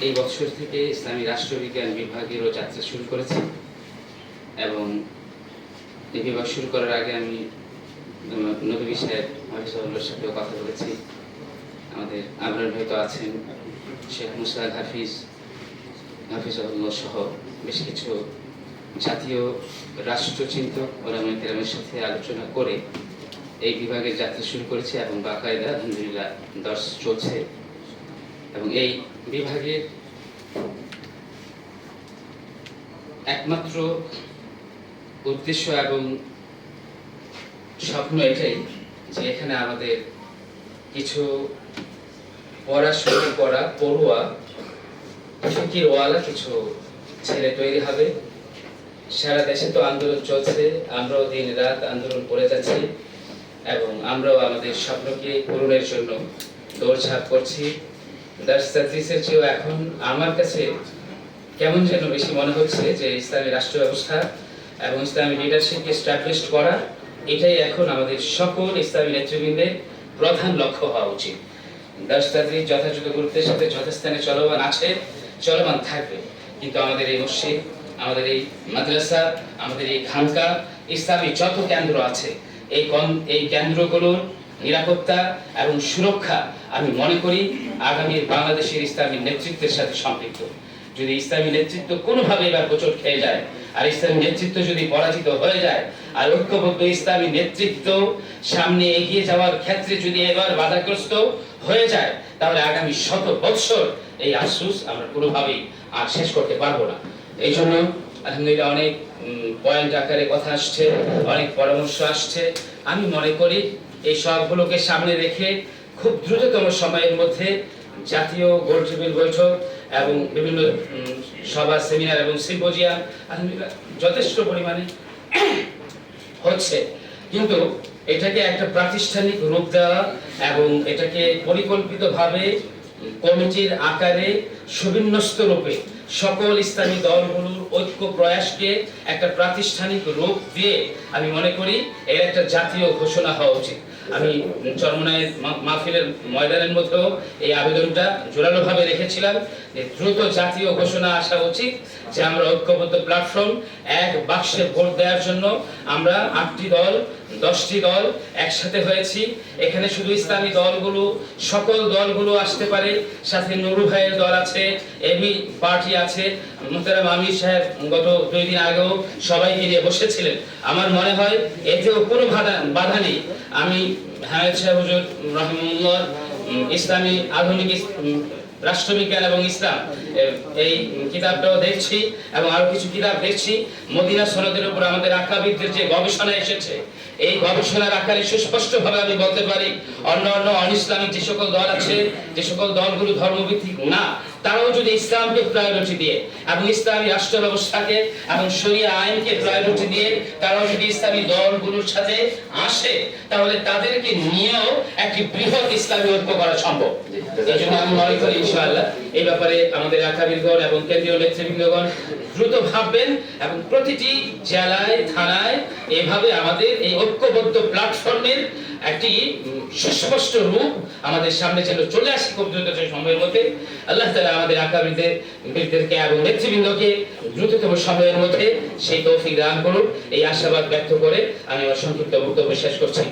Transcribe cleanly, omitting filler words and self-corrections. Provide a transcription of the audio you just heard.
এই বছর থেকে ইসলামী রাষ্ট্রবিজ্ঞান বিভাগেরও যাত্রা শুরু করেছি এবং এই বিভাগ শুরু করার আগে আমি নবী সাহেব হাফিজুল্লাহর সাথেও কথা বলেছি। আমাদের আবরার ভাই তো আছেন, শেখ মুসরাদ হাফিজুল্লাহ সহ বেশ কিছু জাতীয় রাষ্ট্রচিন্তক ওলামায়ে কেরামের সাথে আলোচনা করে এই বিভাগের যাত্রা শুরু করেছে এবং বাকায়দা আলহামদুলিল্লাহ দর্শ চলছে। এবং এই বিভাগের একমাত্র উদ্দেশ্য এবং স্বপ্ন এটাই যে এখানে আমাদের কিছু পড়াশোনা করা পড়ুয়া ফিকিরওয়ালা কিছু ছেলে তৈরি হবে। সারা দেশে তো আন্দোলন চলছে, আমরাও দিন রাত আন্দোলন করে যাচ্ছি এবং আমরাও আমাদের স্বপ্নকে পূরণের জন্য দৌড়ঝাঁপ করছি। দার্স তাদরিসের চেয়েও এখন আমার কাছে কেমন যেন বেশি মনে হচ্ছে যে ইসলামী রাষ্ট্র ব্যবস্থা এবং ইসলামী লিডারশিপকে এস্টাবলিশ করা, এটাই এখন আমাদের সকল ইসলামী নেতৃবৃন্দের প্রধান লক্ষ্য হওয়া উচিত। দার্স তাদরিস যথাযথ গুরুত্বের সাথে যথাস্থানে চলমান আছে, চলমান থাকবে, কিন্তু আমাদের এই মসজিদ, আমাদের এই মাদ্রাসা, আমাদের এই খানকা, ইসলামী যত কেন্দ্র আছে এই কেন্দ্রগুলোর নিরাপত্তা এবং সুরক্ষা আমি মনে করি আগামী বাংলাদেশের ইসলামী নেতৃত্বের সাথে সম্পৃক্ত। যদি ইসলামী নেতৃত্ব কোনোভাবে এবার হোঁচট খেয়ে যায় আর ইসলামী নেতৃত্ব যদি পরাজিত হয়ে যায় আর ঐক্যবদ্ধ ইসলামী নেতৃত্ব সামনে এগিয়ে যাওয়ার ক্ষেত্রে যদি এবার বাধাগ্রস্ত হয়ে যায়, তাহলে আগামী 100 বৎসর এই আফসোস আমরা কোনোভাবেই আর শেষ করতে পারবো না। এই জন্য আলহামদুলিল্লাহ অনেক পয়েন্ট আকারে কথা আসছে, অনেক পরামর্শ আসছে। আমি মনে করি এই সবগুলোকে সামনে রেখে খুব দ্রুততম সময়ের মধ্যে জাতীয় গোলটেবিল বৈঠক এবং বিভিন্ন সভা, সেমিনার এবং সিম্পোজিয়াম আলহামদুলিল্লাহ যথেষ্ট পরিমাণে হচ্ছে, কিন্তু এটাকে একটা প্রাতিষ্ঠানিক রূপ দেওয়া এবং এটাকে পরিকল্পিতভাবে কমিটির আকারে সুবিন্যস্ত রূপে সকল ইসলামী দলগুলোর ঐক্য প্রয়াসকে একটা প্রাতিষ্ঠানিক রূপ দিয়ে আমি মনে করি এর একটা জাতীয় ঘোষণা হওয়া উচিত। আমি চরমনায়ের মাহফিলের ময়দানের মধ্যেও এই আবেদনটা জোরালোভাবে রেখেছিলাম যে দ্রুত জাতীয় ঘোষণা আসা উচিত যে আমরা ঐক্যবদ্ধ প্ল্যাটফর্ম এক বাক্সে ভোট দেওয়ার জন্য আমরা 8টি দল 10টি দল একসাথে হয়েছি। এখানে শুধু ইসলামী দলগুলো, সকল দলগুলো আসতে পারে, সাথে নুরু ভাইয়ের দল আছে, এবি পার্টি আছে, মুহতারাম আমির সাহেব গত 2 দিন আগেও সবাইকে নিয়ে বসেছিলেন। আমার মনে হয় এতেও কোনো বাধা নেই। আমি হামিদ সাহেব হুজুর রহিমাহুল্লাহ ইসলামী আধুনিক রাষ্ট্রবিজ্ঞান এবং ইসলাম এই কিতাবটাও দেখছি এবং আরো কিছু কিতাব দেখছি। মদিনা সনদের উপর আমাদের আকাবিরদের যে গবেষণা এসেছে, এই গবেষণার আকারে সুস্পষ্টভাবে আমি বলতে পারি অন্যান্য অনিসলামিক যে সকল দল আছে, যে সকল দলগুলো ধর্মভিত্তিক না, তারাও যদি ইসলামকে প্রায়োরিটি দিয়ে এবং ইসলামী রাষ্ট্র ব্যবস্থাকে এবং শরিয়া আইনকে প্রায়োরিটি দিয়ে তারাও যদি ইসলামী দলগুলোর সাথে আসে, তাহলে তাদেরকে নিয়েও একটি বৃহৎ ইসলামী ঐক্য করা সম্ভব। এই জন্য আমি মনে করি ইনশাআল্লাহ এই ব্যাপারে আমাদের আকাবিরগণ এবং কেন্দ্রীয় নেতৃবৃন্দগণ দ্রুত ভাববেন এবং প্রতিটি জেলায়, থানায় এভাবে আমাদের এই ঐক্যবদ্ধ প্ল্যাটফর্মের একটি সুস্পষ্ট রূপ আমাদের সামনে যেন চলে আসে খুব দ্রুত সময়ের মধ্যে। আল্লাহ তাআলা আমাদের আকাবিরদেরকে এবং নেতৃবৃন্দকে দ্রুততম সময়ের মধ্যে সেই তৌফিক দান করুন, এই আশাবাদ ব্যক্ত করে আমি আমার সংক্ষিপ্ত বক্তব্য শেষ করছি।